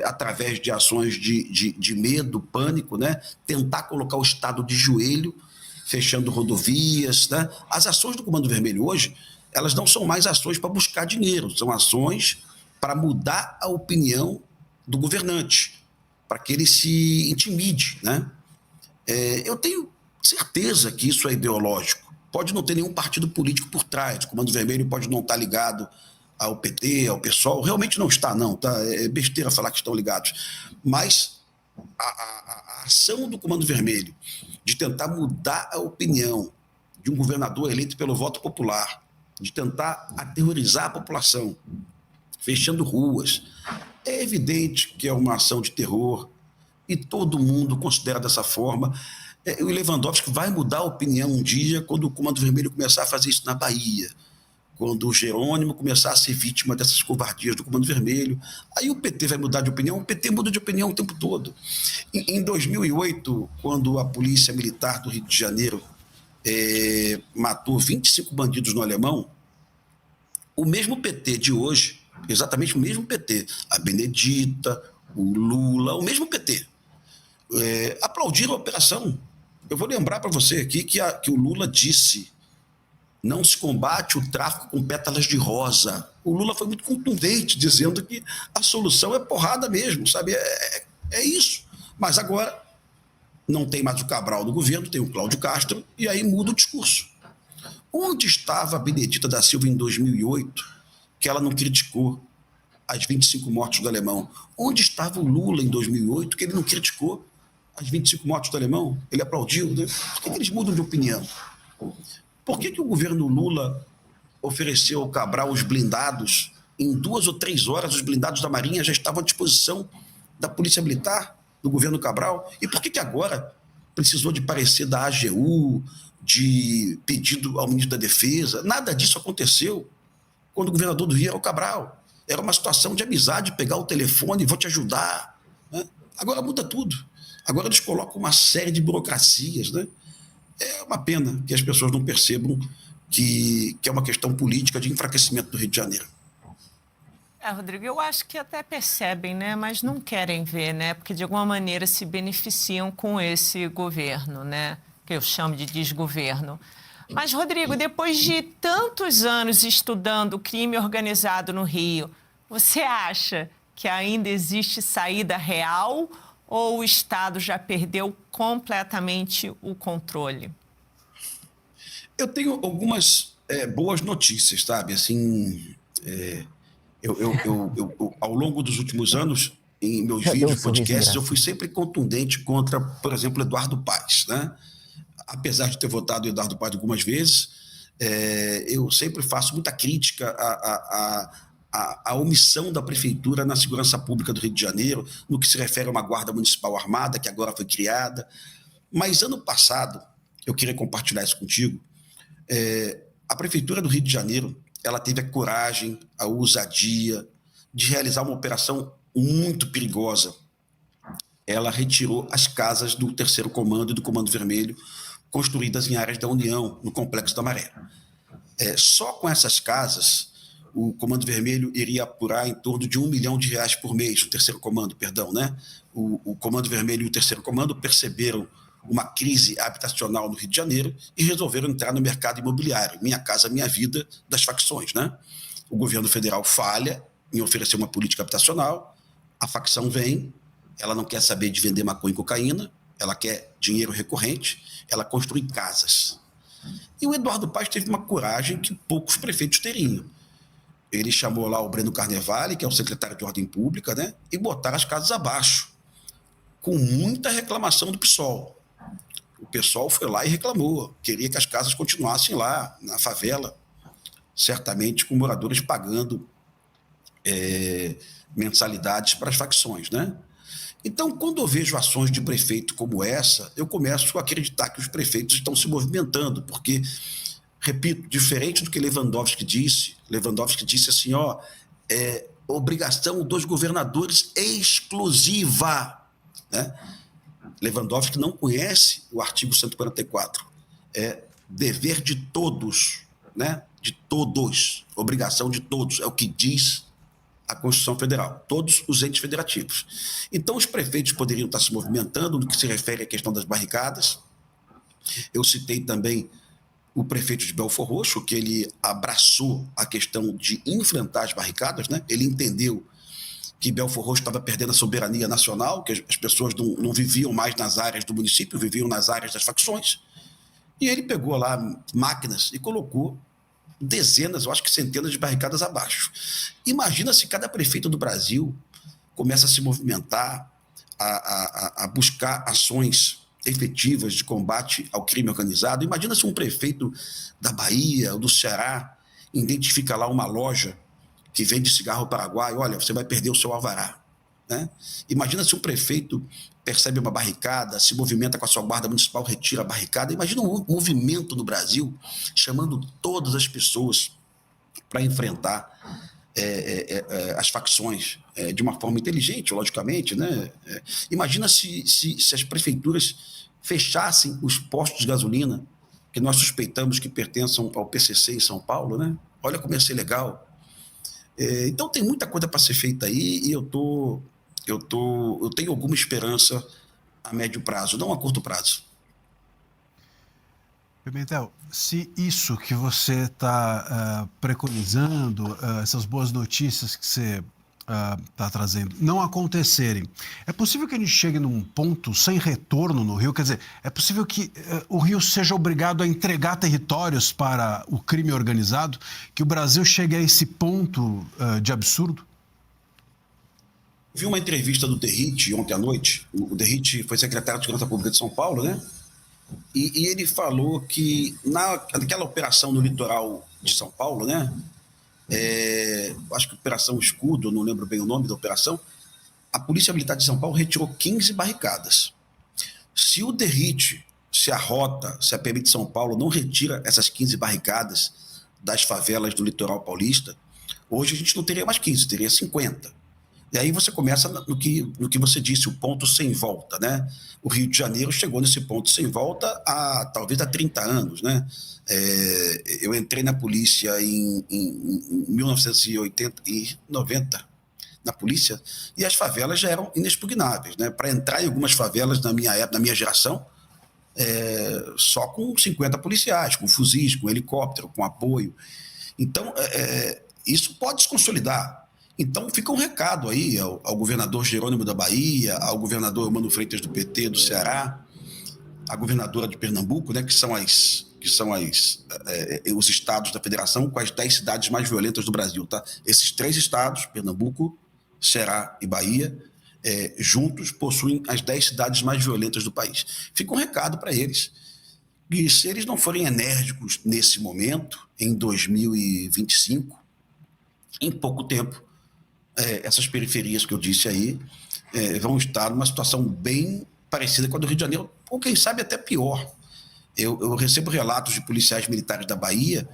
através de ações de medo, pânico, né? Tentar colocar o Estado de joelho, fechando rodovias, né? As ações do Comando Vermelho hoje, elas não são mais ações para buscar dinheiro, são ações para mudar a opinião do governante, para que ele se intimide, né? Eu tenho certeza que isso é ideológico. Pode não ter nenhum partido político por trás. O Comando Vermelho pode não estar ligado ao PT, ao PSOL. Realmente não está, não. Tá? É besteira falar que estão ligados. Mas a ação do Comando Vermelho de tentar mudar a opinião de um governador eleito pelo voto popular, de tentar aterrorizar a população, fechando ruas, é evidente que é uma ação de terror e todo mundo considera dessa forma. O Lewandowski vai mudar a opinião um dia quando o Comando Vermelho começar a fazer isso na Bahia, quando o Jerônimo começar a ser vítima dessas covardias do Comando Vermelho. Aí o PT vai mudar de opinião, o PT muda de opinião o tempo todo. Em 2008, quando a Polícia Militar do Rio de Janeiro matou 25 bandidos no Alemão, o mesmo PT de hoje, exatamente o mesmo PT, a Benedita, o Lula, o mesmo PT, aplaudiram a operação. Eu vou lembrar para você aqui que o Lula disse: não se combate o tráfico com pétalas de rosa. O Lula foi muito contundente, dizendo que a solução é porrada mesmo, sabe? É isso. Mas agora não tem mais o Cabral no governo, tem o Cláudio Castro, e aí muda o discurso. Onde estava a Benedita da Silva em 2008, que ela não criticou as 25 mortes do Alemão? Onde estava o Lula em 2008, que ele não criticou as 25 mortes do Alemão? Ele aplaudiu, né? Por que eles mudam de opinião? Por que o governo Lula ofereceu ao Cabral os blindados? Em 2 ou 3 horas, os blindados da Marinha já estavam à disposição da Polícia Militar, do governo Cabral. E por que agora precisou de parecer da AGU, de pedido ao ministro da Defesa? Nada disso aconteceu quando o governador do Rio era o Cabral. Era uma situação de amizade, pegar o telefone, vou te ajudar, né? Agora muda tudo. Agora eles colocam uma série de burocracias, né? É uma pena que as pessoas não percebam que é uma questão política de enfraquecimento do Rio de Janeiro.
Rodrigo, eu acho que até percebem, né? Mas não querem ver, né? Porque de alguma maneira se beneficiam com esse governo, né? Que eu chamo de desgoverno. Mas, Rodrigo, depois de tantos anos estudando o crime organizado no Rio, você acha que ainda existe saída real ou o Estado já perdeu completamente o controle?
Eu tenho algumas boas notícias, sabe? Assim, ao longo dos últimos anos, em meus vídeos, podcasts, eu fui sempre contundente contra, por exemplo, Eduardo Paes, né? Apesar de ter votado Eduardo Paes algumas vezes, eu sempre faço muita crítica à omissão da prefeitura na segurança pública do Rio de Janeiro, no que se refere a uma guarda municipal armada, que agora foi criada. Mas ano passado, eu queria compartilhar isso contigo, a prefeitura do Rio de Janeiro, ela teve a coragem, a ousadia de realizar uma operação muito perigosa, ela retirou as casas do Terceiro Comando e do Comando Vermelho construídas em áreas da União, no Complexo da Maré. Só com essas casas, o Comando Vermelho iria apurar em torno de R$1 milhão por mês, o Terceiro Comando, perdão, né? O Comando Vermelho e o Terceiro Comando perceberam uma crise habitacional no Rio de Janeiro e resolveram entrar no mercado imobiliário, Minha Casa Minha Vida, das facções, né? O governo federal falha em oferecer uma política habitacional, a facção vem, ela não quer saber de vender maconha e cocaína, ela quer dinheiro recorrente, ela constrói casas. E o Eduardo Paes teve uma coragem que poucos prefeitos teriam. Ele chamou lá o Breno Carnevale, que é o secretário de Ordem Pública, né, e botaram as casas abaixo, com muita reclamação do PSOL. O PSOL foi lá e reclamou, queria que as casas continuassem lá, na favela, certamente com moradores pagando mensalidades para as facções, né? Então, quando eu vejo ações de prefeito como essa, eu começo a acreditar que os prefeitos estão se movimentando, porque, repito, diferente do que Lewandowski disse assim, obrigação dos governadores exclusiva, né? Lewandowski não conhece o artigo 144, é dever de todos, né? De todos, obrigação de todos, é o que diz a Constituição Federal, todos os entes federativos. Então, os prefeitos poderiam estar se movimentando no que se refere à questão das barricadas. Eu citei também o prefeito de Belford Roxo, que ele abraçou a questão de enfrentar as barricadas, né? Ele entendeu que Belford Roxo estava perdendo a soberania nacional, que as pessoas não viviam mais nas áreas do município, viviam nas áreas das facções, e ele pegou lá máquinas e colocou dezenas, eu acho que centenas de barricadas abaixo. Imagina se cada prefeito do Brasil começa a se movimentar, a buscar ações efetivas de combate ao crime organizado. Imagina se um prefeito da Bahia ou do Ceará identifica lá uma loja que vende cigarro paraguaio, olha, você vai perder o seu alvará, né? Imagina se um prefeito percebe uma barricada, se movimenta com a sua guarda municipal, retira a barricada. Imagina um movimento no Brasil chamando todas as pessoas para enfrentar as facções de uma forma inteligente, logicamente, né? Imagina se as prefeituras fechassem os postos de gasolina que nós suspeitamos que pertençam ao PCC em São Paulo, né? Olha como ia ser legal. Então tem muita coisa para ser feita aí e eu tenho alguma esperança a médio prazo, não a curto prazo.
Pimentel, se isso que você está preconizando, essas boas notícias que você está trazendo, não acontecerem, é possível que a gente chegue num ponto sem retorno no Rio? Quer dizer, é possível que o Rio seja obrigado a entregar territórios para o crime organizado, que o Brasil chegue a esse ponto de absurdo?
Vi uma entrevista do Derrite ontem à noite. O Derrite foi secretário de Segurança Pública de São Paulo, né? E ele falou que naquela operação no litoral de São Paulo, né? Acho que Operação Escudo, não lembro bem o nome da operação, a Polícia Militar de São Paulo retirou 15 barricadas. Se o Derrite, se a Rota, se a PM de São Paulo não retira essas 15 barricadas das favelas do litoral paulista, hoje a gente não teria mais 15, teria 50. E aí você começa no que você disse, o ponto sem volta, né? O Rio de Janeiro chegou nesse ponto sem volta talvez há 30 anos, né? Eu entrei na polícia em 1980 e 90, na polícia, e as favelas já eram inexpugnáveis, né? Para entrar em algumas favelas na minha época, na minha geração, só com 50 policiais, com fuzis, com helicóptero, com apoio. Então, isso pode se consolidar. Então, fica um recado aí ao governador Jerônimo da Bahia, ao governador Mano Freitas do PT do Ceará, à governadora de Pernambuco, né, que são os estados da federação com as 10 cidades mais violentas do Brasil. Tá? Esses 3 estados, Pernambuco, Ceará e Bahia, juntos possuem as 10 cidades mais violentas do país. Fica um recado para eles. E se eles não forem enérgicos nesse momento, em 2025, em pouco tempo, essas periferias que eu disse aí vão estar numa situação bem parecida com a do Rio de Janeiro, ou quem sabe até pior. Eu recebo relatos de policiais militares da Bahia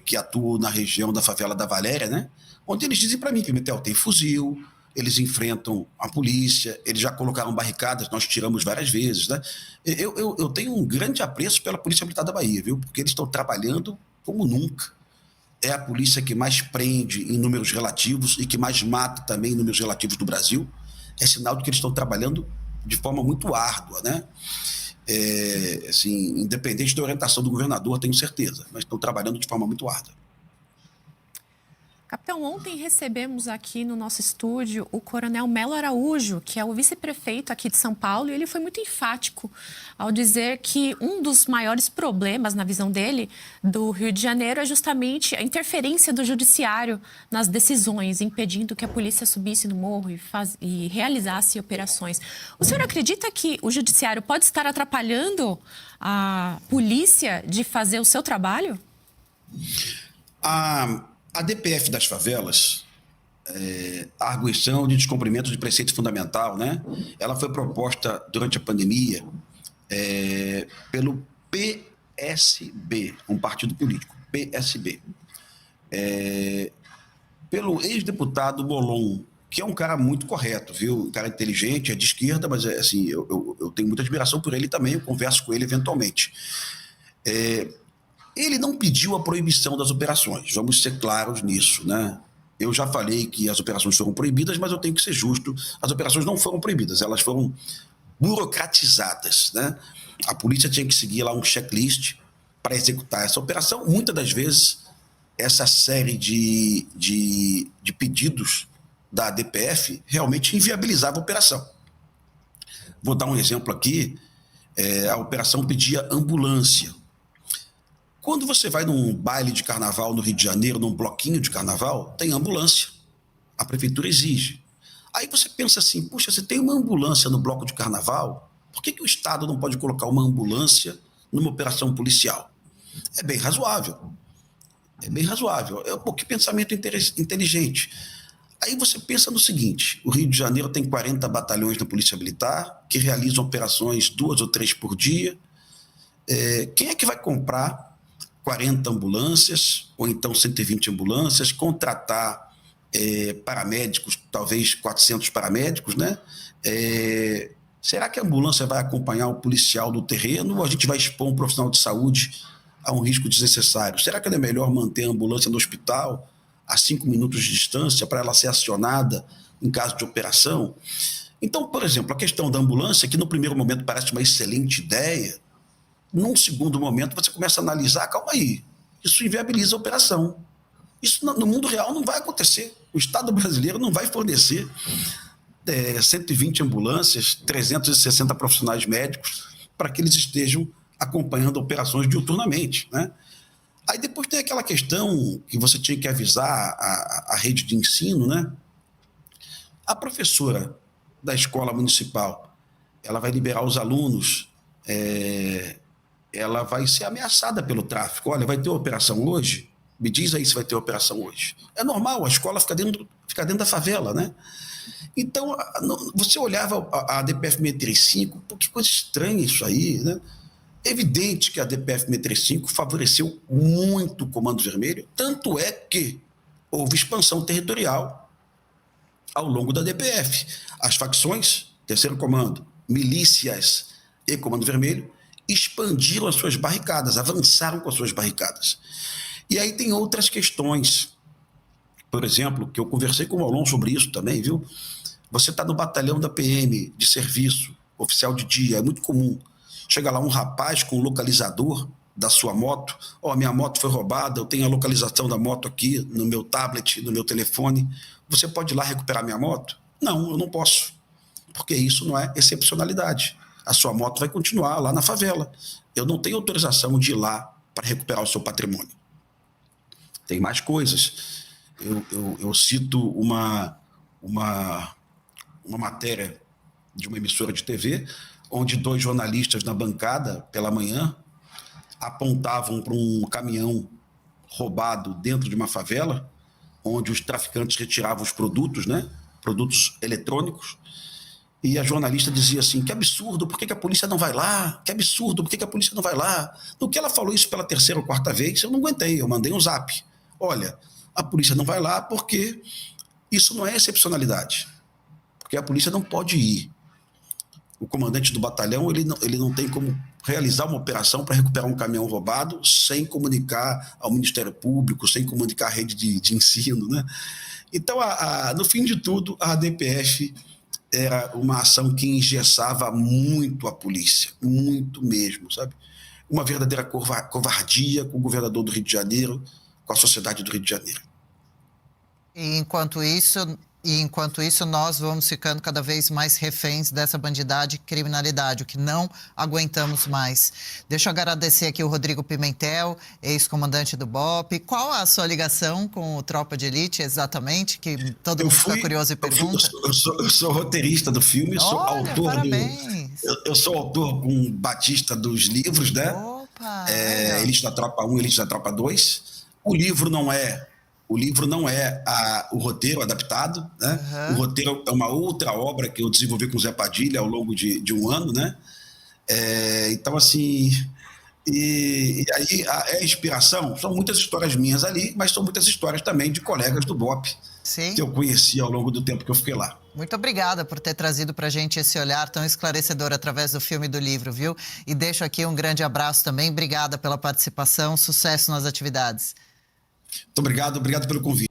que atuam na região da favela da Valéria, né? Onde eles dizem para mim, Pimentel, tem fuzil, eles enfrentam a polícia, eles já colocaram barricadas, nós tiramos várias vezes, né? Eu tenho um grande apreço pela Polícia Militar da Bahia, viu? Porque eles estão trabalhando como nunca. É a polícia que mais prende em números relativos e que mais mata também em números relativos do Brasil. É sinal de que eles estão trabalhando de forma muito árdua, né? Assim, independente da orientação do governador, tenho certeza, mas estão trabalhando de forma muito árdua.
Capitão, ontem recebemos aqui no nosso estúdio o Coronel Melo Araújo, que é o vice-prefeito aqui de São Paulo, e ele foi muito enfático ao dizer que um dos maiores problemas, na visão dele, do Rio de Janeiro é justamente a interferência do judiciário nas decisões, impedindo que a polícia subisse no morro e realizasse operações. O senhor acredita que o judiciário pode estar atrapalhando a polícia de fazer o seu trabalho?
A DPF das favelas, a arguição de descumprimento de preceito fundamental, né? Ela foi proposta durante a pandemia pelo PSB, um partido político, PSB, pelo ex-deputado Molon, que é um cara muito correto, viu? Um cara inteligente, é de esquerda, mas assim, eu tenho muita admiração por ele também, eu converso com ele eventualmente. Ele não pediu a proibição das operações, vamos ser claros nisso, né? Eu já falei que as operações foram proibidas, mas eu tenho que ser justo, as operações não foram proibidas, elas foram burocratizadas, né? A polícia tinha que seguir lá um checklist para executar essa operação. Muitas das vezes, essa série de pedidos da DPF realmente inviabilizava a operação. Vou dar um exemplo aqui, a operação pedia ambulância. Quando você vai num baile de carnaval no Rio de Janeiro, num bloquinho de carnaval, tem ambulância. A prefeitura exige. Aí você pensa assim, puxa, você tem uma ambulância no bloco de carnaval, por que o Estado não pode colocar uma ambulância numa operação policial? É bem razoável. É bem razoável. É um pouquinho pensamento inteligente. Aí você pensa no seguinte, o Rio de Janeiro tem 40 batalhões da Polícia Militar, que realizam operações 2 ou 3 por dia. Quem é que vai comprar 40 ambulâncias, ou então 120 ambulâncias, contratar paramédicos, talvez 400 paramédicos, né? Será que a ambulância vai acompanhar o policial do terreno ou a gente vai expor um profissional de saúde a um risco desnecessário? Será que não é melhor manter a ambulância no hospital a 5 minutos de distância para ela ser acionada em caso de operação? Então, por exemplo, a questão da ambulância, que no primeiro momento parece uma excelente ideia, num segundo momento você começa a analisar, calma aí, isso inviabiliza a operação. Isso no mundo real não vai acontecer. O Estado brasileiro não vai fornecer 120 ambulâncias, 360 profissionais médicos para que eles estejam acompanhando operações diuturnamente, né? Aí depois tem aquela questão que você tinha que avisar a rede de ensino, né? A professora da escola municipal, ela vai liberar os alunos, ela vai ser ameaçada pelo tráfico. Olha, vai ter operação hoje? Me diz aí se vai ter operação hoje. É normal, a escola fica dentro da favela, né? Então, você olhava a DPF 635, pô, que coisa estranha isso aí, né? É evidente que a DPF 635 favoreceu muito o Comando Vermelho, tanto é que houve expansão territorial ao longo da DPF. As facções, Terceiro Comando, milícias e Comando Vermelho, expandiram as suas barricadas, avançaram com as suas barricadas. E aí tem outras questões, por exemplo, que eu conversei com o Molon sobre isso também, viu? Você está no batalhão da PM de serviço, oficial de dia, é muito comum. Chega lá um rapaz com o localizador da sua moto, minha moto foi roubada, eu tenho a localização da moto aqui no meu tablet, no meu telefone, você pode ir lá recuperar minha moto? Não, eu não posso, porque isso não é excepcionalidade. A sua moto vai continuar lá na favela. Eu não tenho autorização de ir lá para recuperar o seu patrimônio. Tem mais coisas. Eu cito uma matéria de uma emissora de TV, onde 2 jornalistas na bancada, pela manhã, apontavam para um caminhão roubado dentro de uma favela, onde os traficantes retiravam os produtos, né? Produtos eletrônicos, e a jornalista dizia assim, que absurdo, por que a polícia não vai lá? Que absurdo, por que a polícia não vai lá? No que ela falou isso pela 3ª ou 4ª vez, eu não aguentei, eu mandei um zap. Olha, a polícia não vai lá porque isso não é excepcionalidade. porque a polícia não pode ir. O comandante do batalhão ele não tem como realizar uma operação para recuperar um caminhão roubado sem comunicar ao Ministério Público, sem comunicar à rede de ensino, né? Então, no fim de tudo, a ADPF era uma ação que engessava muito a polícia, muito mesmo, sabe? Uma verdadeira covardia com o governador do Rio de Janeiro, com a sociedade do Rio de Janeiro.
E enquanto isso, nós vamos ficando cada vez mais reféns dessa bandidagem e criminalidade, o que não aguentamos mais. Deixa eu agradecer aqui o Rodrigo Pimentel, ex-comandante do BOPE. Qual a sua ligação com o Tropa de Elite, exatamente? Que todo mundo fica curioso e pergunta.
Eu sou roteirista do filme, sou autor
parabéns.
Eu sou autor com Batista dos livros, né?
Opa!
Elite da Tropa 1, Elite da Tropa 2. O livro não é o roteiro adaptado, né? O roteiro é uma outra obra que eu desenvolvi com o Zé Padilha ao longo de um ano, né? Então, assim, e aí a inspiração são muitas histórias minhas ali, mas são muitas histórias também de colegas do BOPE,
Sim.
que eu conheci ao longo do tempo que eu fiquei lá.
Muito obrigada por ter trazido para a gente esse olhar tão esclarecedor através do filme e do livro, viu? E deixo aqui um grande abraço também. Obrigada pela participação, sucesso nas atividades.
Muito obrigado pelo convite.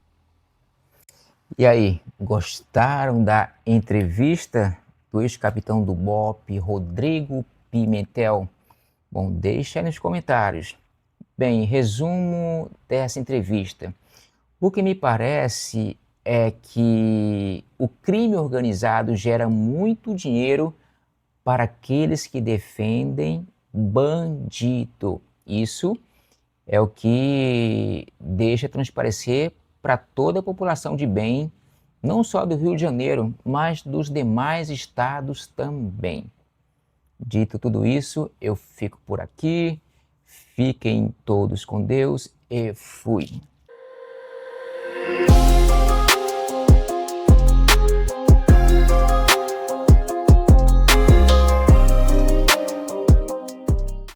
E aí, gostaram da entrevista do ex-capitão do BOPE, Rodrigo Pimentel? Bom, deixa aí nos comentários. Bem, resumo dessa entrevista. O que me parece é que o crime organizado gera muito dinheiro para aqueles que defendem bandido. Isso é o que deixa transparecer para toda a população de bem, não só do Rio de Janeiro, mas dos demais estados também. Dito tudo isso, eu fico por aqui. Fiquem todos com Deus e fui.